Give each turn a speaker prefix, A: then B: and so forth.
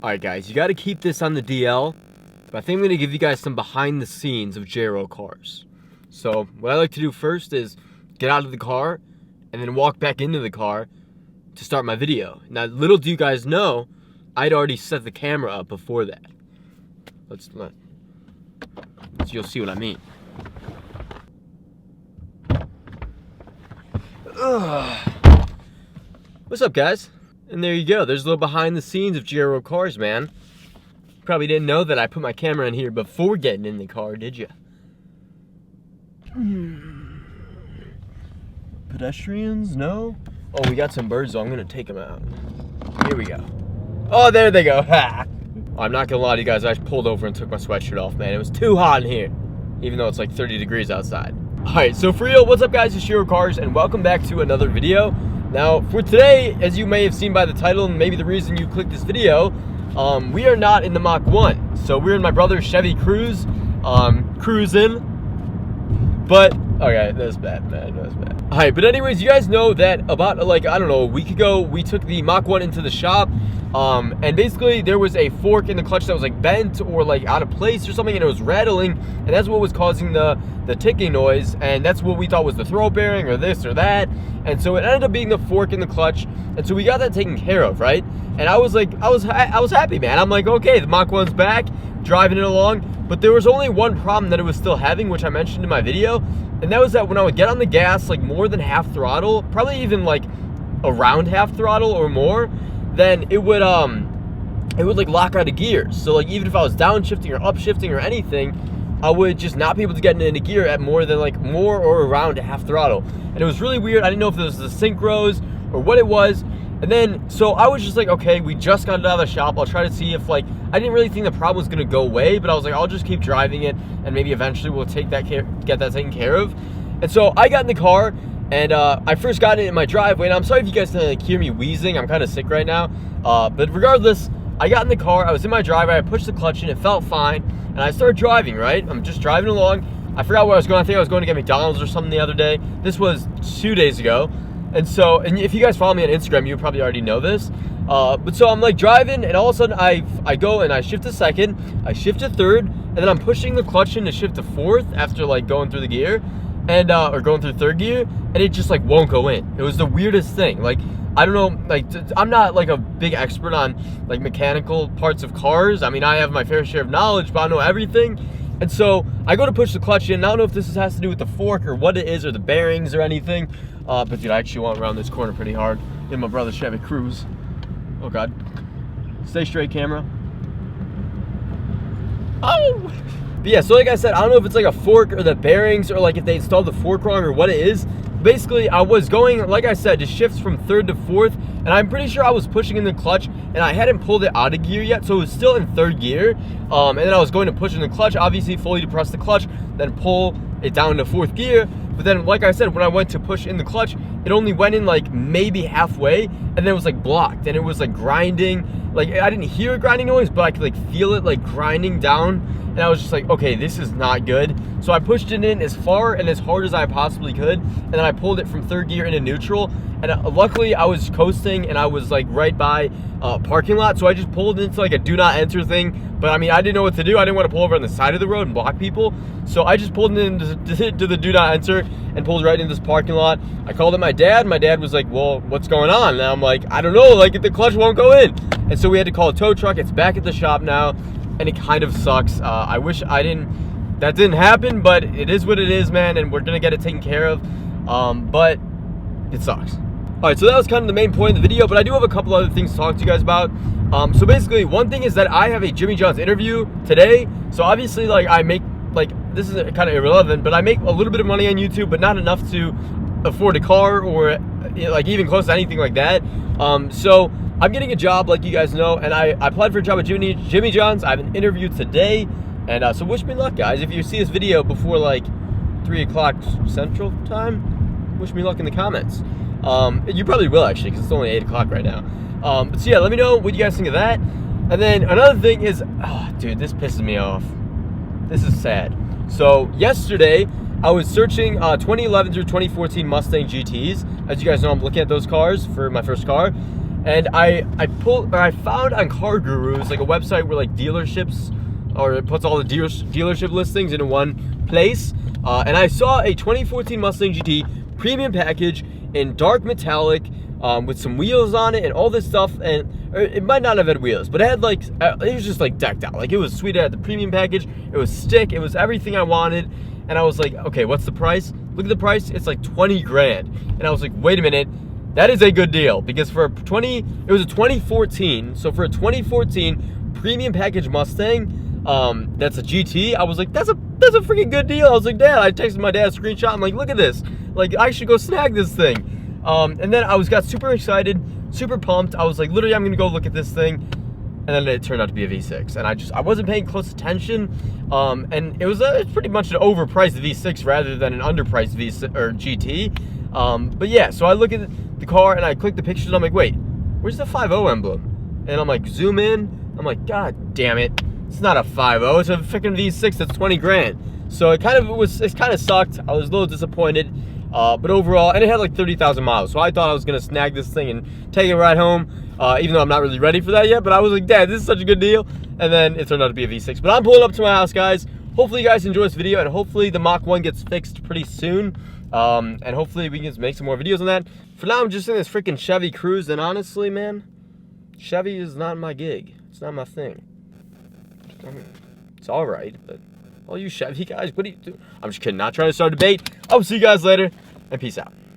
A: Alright guys, you gotta keep this on the DL, but I think I'm gonna give you guys some behind the scenes of JRO cars. So, what I like to do first is get out of the car, and then walk back into the car to start my video. Now, little do you guys know, I'd already set the camera up before that. So you'll see what I mean. What's up, guys? And there you go. There's a little behind the scenes of JRO cars, man. Probably didn't know that I put my camera in here before getting in the car, did you? Pedestrians? No? Oh, we got some birds, so I'm gonna take them out. Here we go. Oh, there they go. Ha! I'm not gonna lie to you guys, I pulled over and took my sweatshirt off, man. It was too hot in here, even though it's like 30 degrees outside. Alright, so for real, what's up guys, it's JRO Cars, and welcome back to another video. Now, for today, as you may have seen by the title, and maybe the reason you clicked this video, we are not in the Mach 1. So we're in my brother's Chevy Cruze, cruising. But, okay, that's bad, man, that's bad. Alright, but anyways, you guys know that about, like, I don't know, a week ago, we took the Mach 1 into the shop, and basically there was a fork in the clutch that was like bent or like out of place or something, and it was rattling, and that's what was causing the ticking noise, and that's what we thought was the throw bearing or this or that. And so it ended up being the fork in the clutch, and so we got that taken care of, right? And I was like, I was happy, man. I'm like, okay, the Mach 1's back, driving it along. But there was only one problem that it was still having, which I mentioned in my video, and that was that when I would get on the gas, like more than half throttle, probably even like around half throttle or more, then it would like lock out of gears. So like even if I was downshifting or upshifting or anything, I would just not be able to get into gear at more or around half throttle. And it was really weird. I didn't know if it was the synchros or what it was. And then, so I was just like, okay, we just got it out of the shop. I'll try to see if like, I didn't really think the problem was gonna go away, but I was like, I'll just keep driving it and maybe eventually we'll get that taken care of. And so I got in the car and I first got in my driveway, and I'm sorry if you guys can like hear me wheezing. I'm kind of sick right now. But regardless, I got in the car, I was in my driveway, I pushed the clutch in, it felt fine, and I started driving, right? I'm just driving along. I forgot where I was going. I think I was going to get McDonald's or something the other day. This was 2 days ago. And so, and if you guys follow me on Instagram, you probably already know this. But so I'm like driving, and all of a sudden I go and I shift to second, I shift to third, and then I'm pushing the clutch in to shift to fourth after like going through the gear, and or going through third gear, and it just like won't go in. It was the weirdest thing. Like, I don't know, like I'm not like a big expert on like mechanical parts of cars. I mean, I have my fair share of knowledge, but I don't know everything. And so I go to push the clutch in, and I don't know if this has to do with the fork or what it is, or the bearings or anything. But dude, I actually went around this corner pretty hard in my brother's Chevy Cruze. Oh God. Stay straight, camera. Oh! But yeah, so like I said, I don't know if it's like a fork or the bearings, or like if they installed the fork wrong or what it is. Basically, I was going, like I said, to shift from third to fourth, and I'm pretty sure I was pushing in the clutch, and I hadn't pulled it out of gear yet, so it was still in third gear. And then I was going to push in the clutch, obviously fully depress the clutch, then pull it down to fourth gear. But then, like I said, when I went to push in the clutch, it only went in like maybe halfway, and then it was like blocked, and it was like grinding. Like, I didn't hear a grinding noise, but I could like feel it like grinding down, and I was just like, okay, this is not good. So I pushed it in as far and as hard as I possibly could, and then I pulled it from third gear into neutral, and luckily I was coasting, and I was like right by parking lot, so I just pulled into like a do not enter thing. But I mean, I didn't know what to do. I didn't want to pull over on the side of the road and block people, so I just pulled into the do not enter and pulled right into this parking lot. I called up my dad. My dad was like, well, what's going on? And I'm like, I don't know, like the clutch won't go in. And so we had to call a tow truck. It's back at the shop now, and it kind of sucks. I wish that didn't happen, but it is what it is, man, and we're gonna get it taken care of. But it sucks. All right, so that was kind of the main point of the video, but I do have a couple other things to talk to you guys about. So basically, one thing is that I have a Jimmy John's interview today. So obviously, like, I make, like, this is kind of irrelevant, but I make a little bit of money on YouTube, but not enough to afford a car or like even close to anything like that. So I'm getting a job, like you guys know, and I applied for a job at Jimmy John's. I have an interview today, and so wish me luck, guys. If you see this video before like 3 o'clock Central Time, wish me luck in the comments. You probably will, actually, because it's only 8 o'clock right now. But so yeah, let me know what you guys think of that. And then another thing is, oh, dude, this pisses me off. This is sad. So yesterday, I was searching 2011 through 2014 Mustang GTs. As you guys know, I'm looking at those cars for my first car. And I found on Car Gurus, like a website where like dealerships, or it puts all the dealership listings into one place. And I saw a 2014 Mustang GT premium package in dark metallic, with some wheels on it and all this stuff. And it might not have had wheels, but it had like, it was just like decked out. Like, it was sweet. It had the premium package. It was stick. It was everything I wanted. And I was like, okay, what's the price? Look at the price. It's like 20 grand. And I was like, wait a minute. That is a good deal, because for it was a 2014. So for a 2014 premium package Mustang, that's a GT, I was like, that's a freaking good deal. I was like, Dad, I texted my dad a screenshot. I'm like, look at this. Like, I should go snag this thing. And then I got super excited, super pumped. I was like, literally, I'm gonna go look at this thing. And then it turned out to be a V6, and I wasn't paying close attention. And it's pretty much an overpriced V6 rather than an underpriced V6 or GT. But yeah, so I look at the car and I click the pictures and I'm like, wait, where's the 5.0 emblem? And I'm like, zoom in. I'm like, God damn it. It's not a 5.0, it's a freaking V6 that's 20 grand. So it kind of sucked. I was a little disappointed. But overall, and it had like 30,000 miles. So I thought I was gonna snag this thing and take it right home. Even though I'm not really ready for that yet, but I was like, Dad, this is such a good deal. And then it turned out to be a V6. But I'm pulling up to my house, guys. Hopefully you guys enjoy this video, and hopefully the Mach 1 gets fixed pretty soon. And hopefully we can just make some more videos on that. For now, I'm just in this freaking Chevy Cruze, and honestly, man, Chevy is not my gig. It's not my thing. I mean, it's all right, but all you Chevy guys, what do you do? I'm just kidding, not trying to start a debate. I'll see you guys later, and peace out.